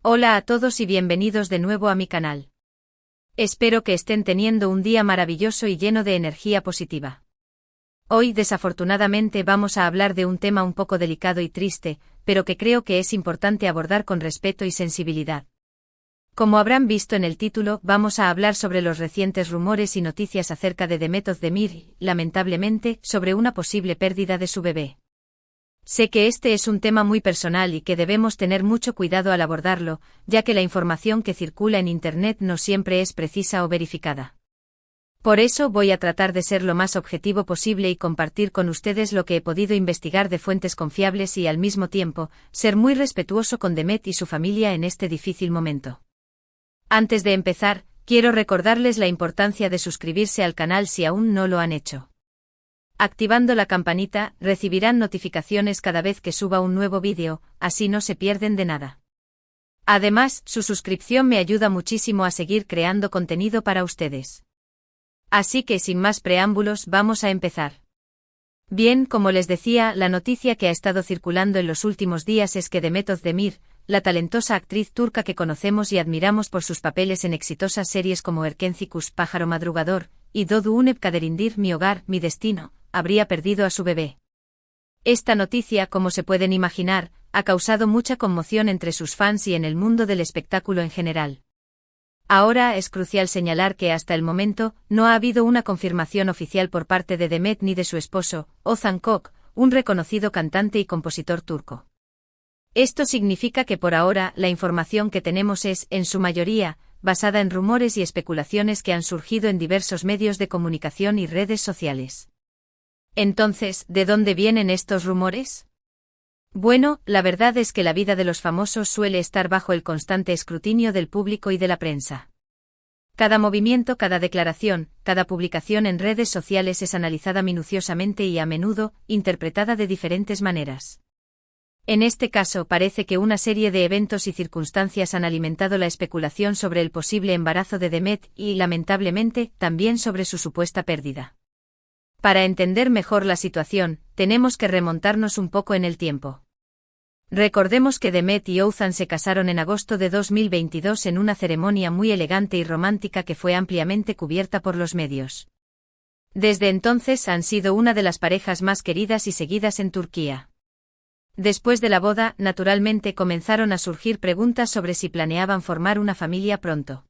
Hola a todos y bienvenidos de nuevo a mi canal. Espero que estén teniendo un día maravilloso y lleno de energía positiva. Hoy desafortunadamente vamos a hablar de un tema un poco delicado y triste, pero que creo que es importante abordar con respeto y sensibilidad. Como habrán visto en el título, vamos a hablar sobre los recientes rumores y noticias acerca de Demet Özdemir y, lamentablemente, sobre una posible pérdida de su bebé. Sé que este es un tema muy personal y que debemos tener mucho cuidado al abordarlo, ya que la información que circula en Internet no siempre es precisa o verificada. Por eso voy a tratar de ser lo más objetivo posible y compartir con ustedes lo que he podido investigar de fuentes confiables y al mismo tiempo, ser muy respetuoso con Demet y su familia en este difícil momento. Antes de empezar, quiero recordarles la importancia de suscribirse al canal si aún no lo han hecho. Activando la campanita, recibirán notificaciones cada vez que suba un nuevo vídeo, así no se pierden de nada. Además, su suscripción me ayuda muchísimo a seguir creando contenido para ustedes. Así que sin más preámbulos, vamos a empezar. Bien, como les decía, la noticia que ha estado circulando en los últimos días es que Demet Özdemir, la talentosa actriz turca que conocemos y admiramos por sus papeles en exitosas series como Erkenci Pájaro Madrugador, y Doğdu Unep Kaderindir Mi Hogar, Mi Destino, habría perdido a su bebé. Esta noticia, como se pueden imaginar, ha causado mucha conmoción entre sus fans y en el mundo del espectáculo en general. Ahora es crucial señalar que hasta el momento no ha habido una confirmación oficial por parte de Demet ni de su esposo, Ozan Kök, un reconocido cantante y compositor turco. Esto significa que por ahora la información que tenemos es, en su mayoría, basada en rumores y especulaciones que han surgido en diversos medios de comunicación y redes sociales. Entonces, ¿de dónde vienen estos rumores? Bueno, la verdad es que la vida de los famosos suele estar bajo el constante escrutinio del público y de la prensa. Cada movimiento, cada declaración, cada publicación en redes sociales es analizada minuciosamente y a menudo, interpretada de diferentes maneras. En este caso parece que una serie de eventos y circunstancias han alimentado la especulación sobre el posible embarazo de Demet y, lamentablemente, también sobre su supuesta pérdida. Para entender mejor la situación, tenemos que remontarnos un poco en el tiempo. Recordemos que Demet y Ozan se casaron en agosto de 2022 en una ceremonia muy elegante y romántica que fue ampliamente cubierta por los medios. Desde entonces han sido una de las parejas más queridas y seguidas en Turquía. Después de la boda, naturalmente comenzaron a surgir preguntas sobre si planeaban formar una familia pronto.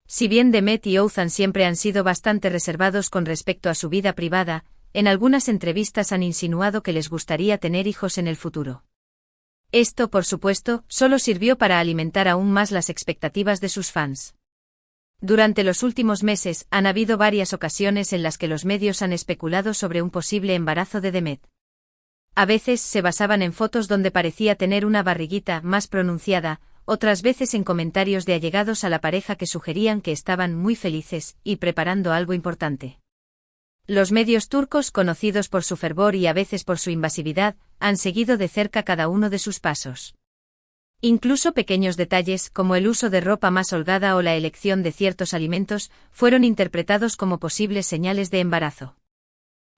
Si bien Demet y Ozan siempre han sido bastante reservados con respecto a su vida privada, en algunas entrevistas han insinuado que les gustaría tener hijos en el futuro. Esto, por supuesto, solo sirvió para alimentar aún más las expectativas de sus fans. Durante los últimos meses, han habido varias ocasiones en las que los medios han especulado sobre un posible embarazo de Demet. A veces se basaban en fotos donde parecía tener una barriguita más pronunciada, otras veces en comentarios de allegados a la pareja que sugerían que estaban muy felices y preparando algo importante. Los medios turcos, conocidos por su fervor y a veces por su invasividad, han seguido de cerca cada uno de sus pasos. Incluso pequeños detalles, como el uso de ropa más holgada o la elección de ciertos alimentos, fueron interpretados como posibles señales de embarazo.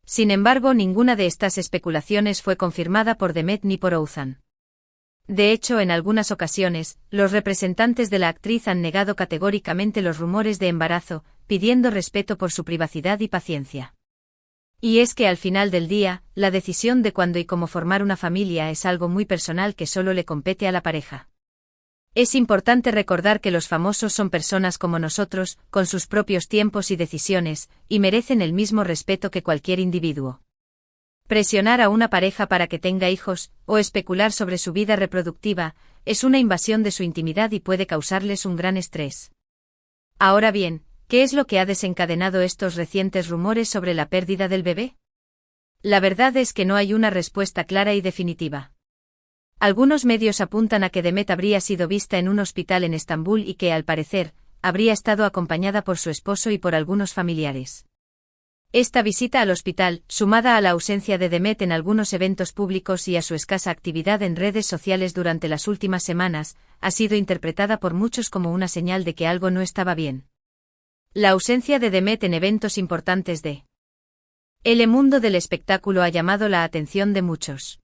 Sin embargo, ninguna de estas especulaciones fue confirmada por Demet ni por Ozan. De hecho, en algunas ocasiones, los representantes de la actriz han negado categóricamente los rumores de embarazo, pidiendo respeto por su privacidad y paciencia. Y es que al final del día, la decisión de cuándo y cómo formar una familia es algo muy personal que solo le compete a la pareja. Es importante recordar que los famosos son personas como nosotros, con sus propios tiempos y decisiones, y merecen el mismo respeto que cualquier individuo. Presionar a una pareja para que tenga hijos, o especular sobre su vida reproductiva, es una invasión de su intimidad y puede causarles un gran estrés. Ahora bien, ¿qué es lo que ha desencadenado estos recientes rumores sobre la pérdida del bebé? La verdad es que no hay una respuesta clara y definitiva. Algunos medios apuntan a que Demet habría sido vista en un hospital en Estambul y que, al parecer, habría estado acompañada por su esposo y por algunos familiares. Esta visita al hospital, sumada a la ausencia de Demet en algunos eventos públicos y a su escasa actividad en redes sociales durante las últimas semanas, ha sido interpretada por muchos como una señal de que algo no estaba bien. La ausencia de Demet en eventos importantes de el mundo del espectáculo ha llamado la atención de muchos.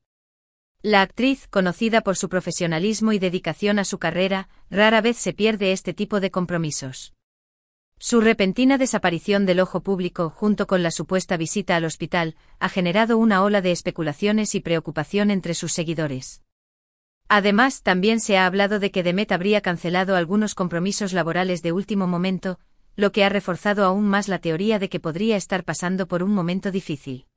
La actriz, conocida por su profesionalismo y dedicación a su carrera, rara vez se pierde este tipo de compromisos. Su repentina desaparición del ojo público, junto con la supuesta visita al hospital, ha generado una ola de especulaciones y preocupación entre sus seguidores. Además, también se ha hablado de que Demet habría cancelado algunos compromisos laborales de último momento, lo que ha reforzado aún más la teoría de que podría estar pasando por un momento difícil.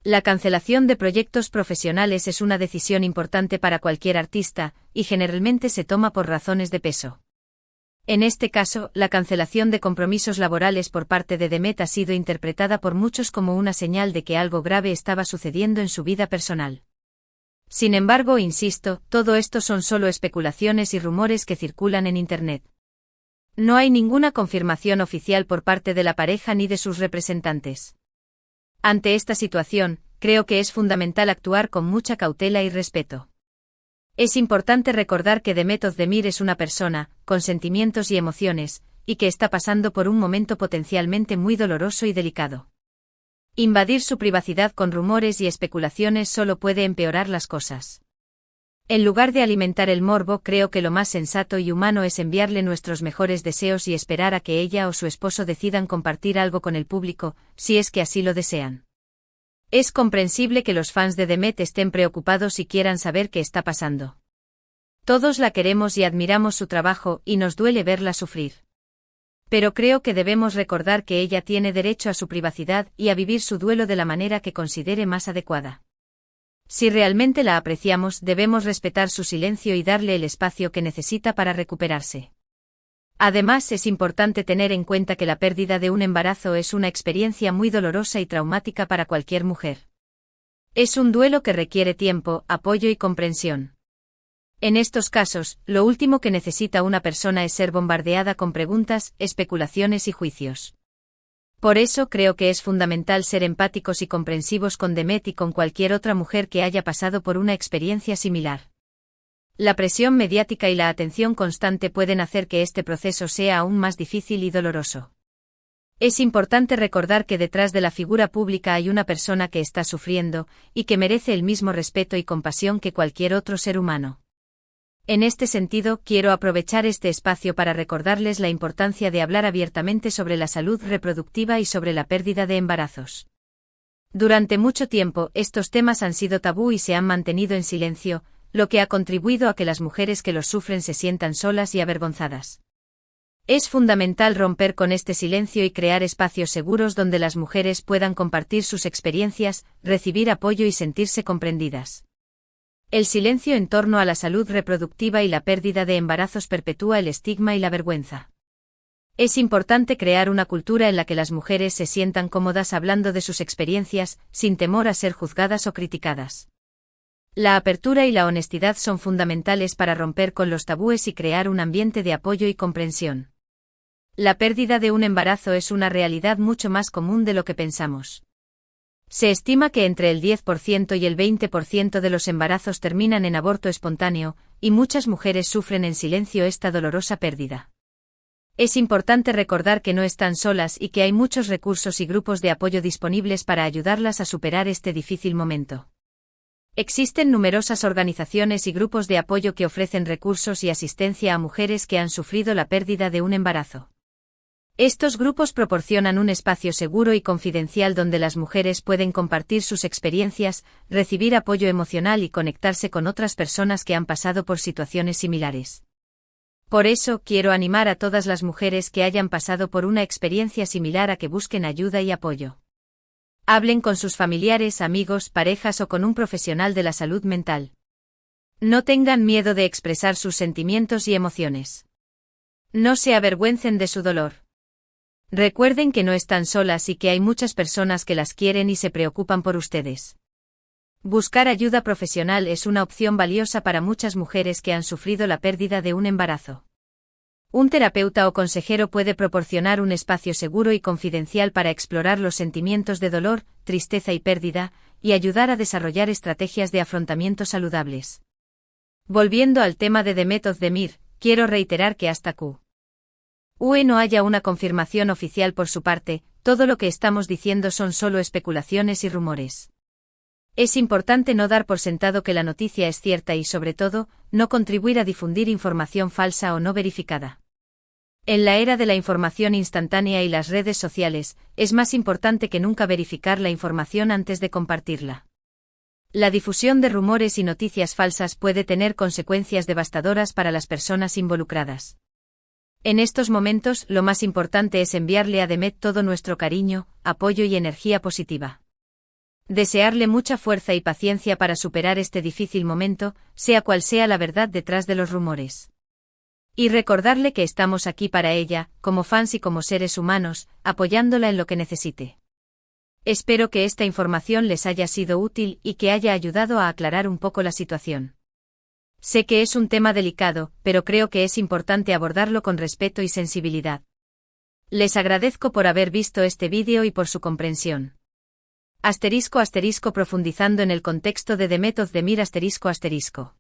La cancelación de proyectos profesionales es una decisión importante para cualquier artista, y generalmente se toma por razones de peso. En este caso, la cancelación de compromisos laborales por parte de Demet ha sido interpretada por muchos como una señal de que algo grave estaba sucediendo en su vida personal. Sin embargo, insisto, todo esto son solo especulaciones y rumores que circulan en Internet. No hay ninguna confirmación oficial por parte de la pareja ni de sus representantes. Ante esta situación, creo que es fundamental actuar con mucha cautela y respeto. Es importante recordar que Demet Özdemir es una persona, con sentimientos y emociones, y que está pasando por un momento potencialmente muy doloroso y delicado. Invadir su privacidad con rumores y especulaciones solo puede empeorar las cosas. En lugar de alimentar el morbo, creo que lo más sensato y humano es enviarle nuestros mejores deseos y esperar a que ella o su esposo decidan compartir algo con el público, si es que así lo desean. Es comprensible que los fans de Demet estén preocupados y quieran saber qué está pasando. Todos la queremos y admiramos su trabajo, y nos duele verla sufrir. Pero creo que debemos recordar que ella tiene derecho a su privacidad y a vivir su duelo de la manera que considere más adecuada. Si realmente la apreciamos, debemos respetar su silencio y darle el espacio que necesita para recuperarse. Además, es importante tener en cuenta que la pérdida de un embarazo es una experiencia muy dolorosa y traumática para cualquier mujer. Es un duelo que requiere tiempo, apoyo y comprensión. En estos casos, lo último que necesita una persona es ser bombardeada con preguntas, especulaciones y juicios. Por eso creo que es fundamental ser empáticos y comprensivos con Demet y con cualquier otra mujer que haya pasado por una experiencia similar. La presión mediática y la atención constante pueden hacer que este proceso sea aún más difícil y doloroso. Es importante recordar que detrás de la figura pública hay una persona que está sufriendo, y que merece el mismo respeto y compasión que cualquier otro ser humano. En este sentido, quiero aprovechar este espacio para recordarles la importancia de hablar abiertamente sobre la salud reproductiva y sobre la pérdida de embarazos. Durante mucho tiempo, estos temas han sido tabú y se han mantenido en silencio, lo que ha contribuido a que las mujeres que los sufren se sientan solas y avergonzadas. Es fundamental romper con este silencio y crear espacios seguros donde las mujeres puedan compartir sus experiencias, recibir apoyo y sentirse comprendidas. El silencio en torno a la salud reproductiva y la pérdida de embarazos perpetúa el estigma y la vergüenza. Es importante crear una cultura en la que las mujeres se sientan cómodas hablando de sus experiencias, sin temor a ser juzgadas o criticadas. La apertura y la honestidad son fundamentales para romper con los tabúes y crear un ambiente de apoyo y comprensión. La pérdida de un embarazo es una realidad mucho más común de lo que pensamos. Se estima que entre el 10% y el 20% de los embarazos terminan en aborto espontáneo, y muchas mujeres sufren en silencio esta dolorosa pérdida. Es importante recordar que no están solas y que hay muchos recursos y grupos de apoyo disponibles para ayudarlas a superar este difícil momento. Existen numerosas organizaciones y grupos de apoyo que ofrecen recursos y asistencia a mujeres que han sufrido la pérdida de un embarazo. Estos grupos proporcionan un espacio seguro y confidencial donde las mujeres pueden compartir sus experiencias, recibir apoyo emocional y conectarse con otras personas que han pasado por situaciones similares. Por eso, quiero animar a todas las mujeres que hayan pasado por una experiencia similar a que busquen ayuda y apoyo. Hablen con sus familiares, amigos, parejas o con un profesional de la salud mental. No tengan miedo de expresar sus sentimientos y emociones. No se avergüencen de su dolor. Recuerden que no están solas y que hay muchas personas que las quieren y se preocupan por ustedes. Buscar ayuda profesional es una opción valiosa para muchas mujeres que han sufrido la pérdida de un embarazo. Un terapeuta o consejero puede proporcionar un espacio seguro y confidencial para explorar los sentimientos de dolor, tristeza y pérdida, y ayudar a desarrollar estrategias de afrontamiento saludables. Volviendo al tema de Demet Özdemir, quiero reiterar que hasta que no haya una confirmación oficial por su parte, todo lo que estamos diciendo son solo especulaciones y rumores. Es importante no dar por sentado que la noticia es cierta y, sobre todo, no contribuir a difundir información falsa o no verificada. En la era de la información instantánea y las redes sociales, es más importante que nunca verificar la información antes de compartirla. La difusión de rumores y noticias falsas puede tener consecuencias devastadoras para las personas involucradas. En estos momentos, lo más importante es enviarle a Demet todo nuestro cariño, apoyo y energía positiva. Desearle mucha fuerza y paciencia para superar este difícil momento, sea cual sea la verdad detrás de los rumores. Y recordarle que estamos aquí para ella, como fans y como seres humanos, apoyándola en lo que necesite. Espero que esta información les haya sido útil y que haya ayudado a aclarar un poco la situación. Sé que es un tema delicado, pero creo que es importante abordarlo con respeto y sensibilidad. Les agradezco por haber visto este vídeo y por su comprensión. *** profundizando en el contexto de Demet Özdemir ***.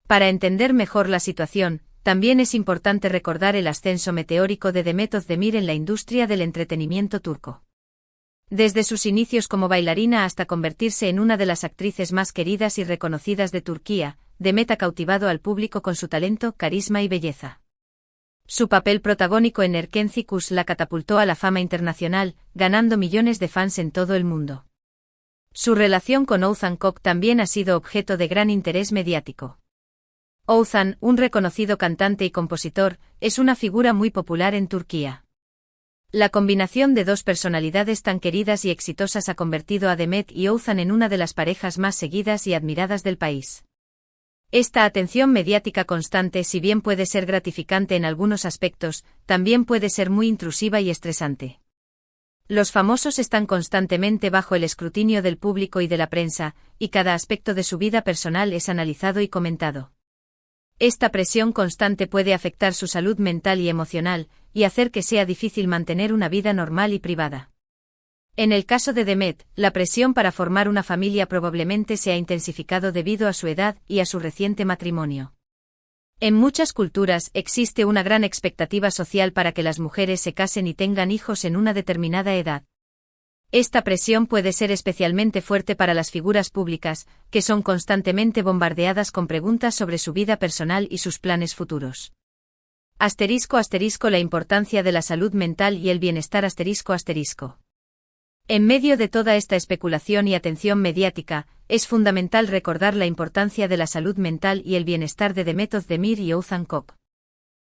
Para entender mejor la situación, también es importante recordar el ascenso meteórico de Demet Özdemir en la industria del entretenimiento turco. Desde sus inicios como bailarina hasta convertirse en una de las actrices más queridas y reconocidas de Turquía, Demet ha cautivado al público con su talento, carisma y belleza. Su papel protagónico en Erkenci Kuş la catapultó a la fama internacional, ganando millones de fans en todo el mundo. Su relación con Oğuzhan Koç también ha sido objeto de gran interés mediático. Oğuzhan, un reconocido cantante y compositor, es una figura muy popular en Turquía. La combinación de dos personalidades tan queridas y exitosas ha convertido a Demet y Oğuzhan en una de las parejas más seguidas y admiradas del país. Esta atención mediática constante, si bien puede ser gratificante en algunos aspectos, también puede ser muy intrusiva y estresante. Los famosos están constantemente bajo el escrutinio del público y de la prensa, y cada aspecto de su vida personal es analizado y comentado. Esta presión constante puede afectar su salud mental y emocional, y hacer que sea difícil mantener una vida normal y privada. En el caso de Demet, la presión para formar una familia probablemente se ha intensificado debido a su edad y a su reciente matrimonio. En muchas culturas existe una gran expectativa social para que las mujeres se casen y tengan hijos en una determinada edad. Esta presión puede ser especialmente fuerte para las figuras públicas, que son constantemente bombardeadas con preguntas sobre su vida personal y sus planes futuros. *** La importancia de la salud mental y el bienestar ***. En medio de toda esta especulación y atención mediática, es fundamental recordar la importancia de la salud mental y el bienestar de Demet Özdemir y Oğuzhan Koç.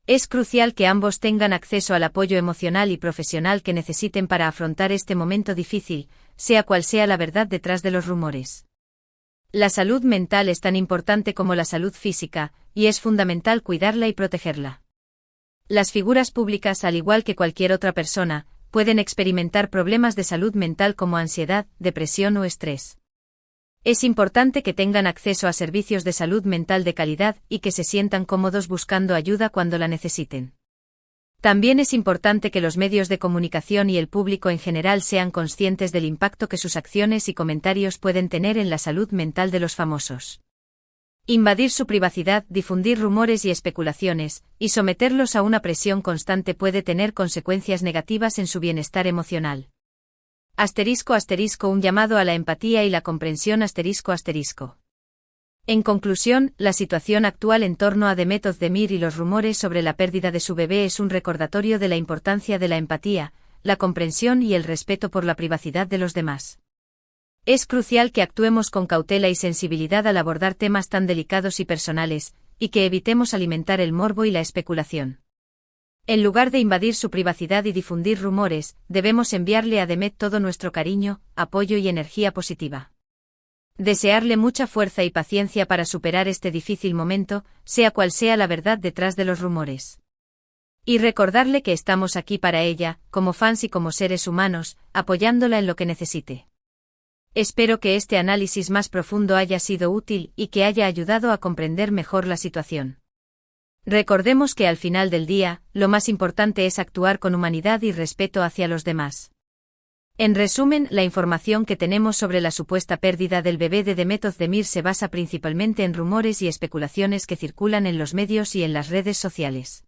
Es crucial que ambos tengan acceso al apoyo emocional y profesional que necesiten para afrontar este momento difícil, sea cual sea la verdad detrás de los rumores. La salud mental es tan importante como la salud física, y es fundamental cuidarla y protegerla. Las figuras públicas, al igual que cualquier otra persona, pueden experimentar problemas de salud mental como ansiedad, depresión o estrés. Es importante que tengan acceso a servicios de salud mental de calidad y que se sientan cómodos buscando ayuda cuando la necesiten. También es importante que los medios de comunicación y el público en general sean conscientes del impacto que sus acciones y comentarios pueden tener en la salud mental de los famosos. Invadir su privacidad, difundir rumores y especulaciones, y someterlos a una presión constante puede tener consecuencias negativas en su bienestar emocional. Un llamado a la empatía y la comprensión ***. En conclusión, la situación actual en torno a Demet Özdemir y los rumores sobre la pérdida de su bebé es un recordatorio de la importancia de la empatía, la comprensión y el respeto por la privacidad de los demás. Es crucial que actuemos con cautela y sensibilidad al abordar temas tan delicados y personales, y que evitemos alimentar el morbo y la especulación. En lugar de invadir su privacidad y difundir rumores, debemos enviarle a Demet todo nuestro cariño, apoyo y energía positiva. Desearle mucha fuerza y paciencia para superar este difícil momento, sea cual sea la verdad detrás de los rumores. Y recordarle que estamos aquí para ella, como fans y como seres humanos, apoyándola en lo que necesite. Espero que este análisis más profundo haya sido útil y que haya ayudado a comprender mejor la situación. Recordemos que al final del día, lo más importante es actuar con humanidad y respeto hacia los demás. En resumen, la información que tenemos sobre la supuesta pérdida del bebé de Demet Özdemir se basa principalmente en rumores y especulaciones que circulan en los medios y en las redes sociales.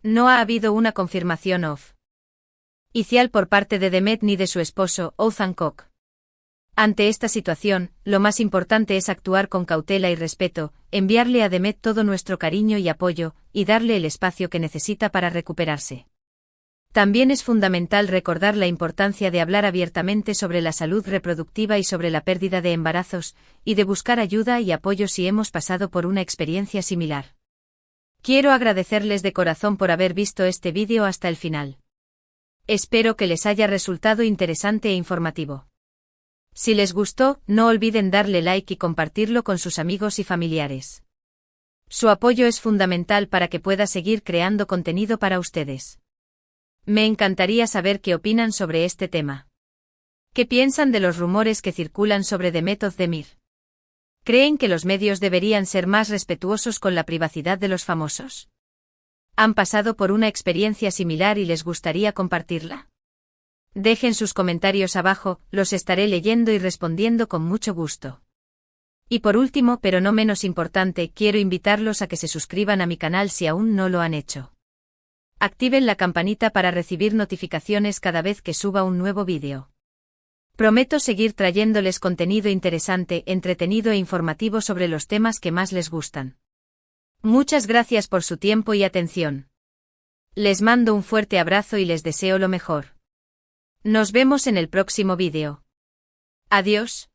No ha habido una confirmación oficial por parte de Demet ni de su esposo, Oğuzhan Koç. Ante esta situación, lo más importante es actuar con cautela y respeto, enviarle a Demet todo nuestro cariño y apoyo, y darle el espacio que necesita para recuperarse. También es fundamental recordar la importancia de hablar abiertamente sobre la salud reproductiva y sobre la pérdida de embarazos, y de buscar ayuda y apoyo si hemos pasado por una experiencia similar. Quiero agradecerles de corazón por haber visto este vídeo hasta el final. Espero que les haya resultado interesante e informativo. Si les gustó, no olviden darle like y compartirlo con sus amigos y familiares. Su apoyo es fundamental para que pueda seguir creando contenido para ustedes. Me encantaría saber qué opinan sobre este tema. ¿Qué piensan de los rumores que circulan sobre Demet Özdemir? ¿Creen que los medios deberían ser más respetuosos con la privacidad de los famosos? ¿Han pasado por una experiencia similar y les gustaría compartirla? Dejen sus comentarios abajo, los estaré leyendo y respondiendo con mucho gusto. Y por último, pero no menos importante, quiero invitarlos a que se suscriban a mi canal si aún no lo han hecho. Activen la campanita para recibir notificaciones cada vez que suba un nuevo vídeo. Prometo seguir trayéndoles contenido interesante, entretenido e informativo sobre los temas que más les gustan. Muchas gracias por su tiempo y atención. Les mando un fuerte abrazo y les deseo lo mejor. Nos vemos en el próximo vídeo. Adiós.